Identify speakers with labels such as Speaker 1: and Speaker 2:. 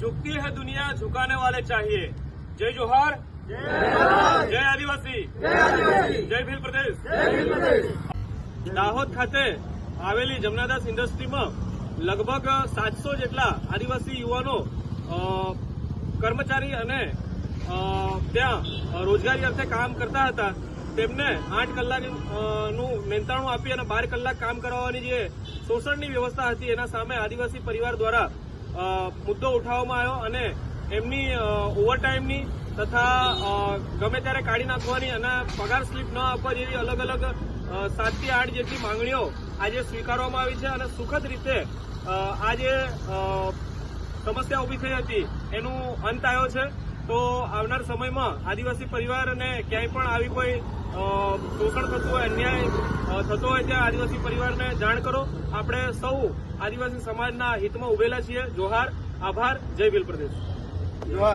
Speaker 1: झुकती है दुनिया झुकाने वाले चाहिए। जय जोहार, जय आदिवासी, जय भील प्रदेश। દાહોદ ખાતે આવેલી જમનાદાસ ઇન્ડસ્ટ્રીમાં લગભગ 700 જેટલા આદિવાસી યુવાનો કર્મચારી અને ત્યાં રોજગારી અર્થે કામ કરતા હતા। તેમને 8 કલાકનું મહેનતાણું આપી અને 12 કલાક કામ કરાવવાની જે શોષણની વ્યવસ્થા હતી એના સામે આદિવાસી પરિવાર દ્વારા મુદ્દો ઉઠાવવામાં આવ્યો અને એમની ઓવરટાઈમની તથા ગમે ત્યારે કાઢી નાખવાની અને પગાર સ્લીપ ન આપવા જેવી અલગ અલગ 7 થી 8 જેટલી માંગણીઓ આજે સ્વીકારવામાં આવી છે અને સુખદ રીતે આ જે સમસ્યા ઉભી થઈ હતી એનું અંત આવ્યો છે। તો આવનાર સમયમાં આદિવાસી પરિવારને ક્યાંય પણ આવી કોઈ શોષણ થતું હોય, અન્યાય થતો હોય ત્યાં આદિવાસી પરિવારને જાણ કરો। આપણે સૌ આદિવાસી સમાજના હિતમાં ઉભેલા છીએ। જોહાર, આભાર, જય ભીલ પ્રદેશ।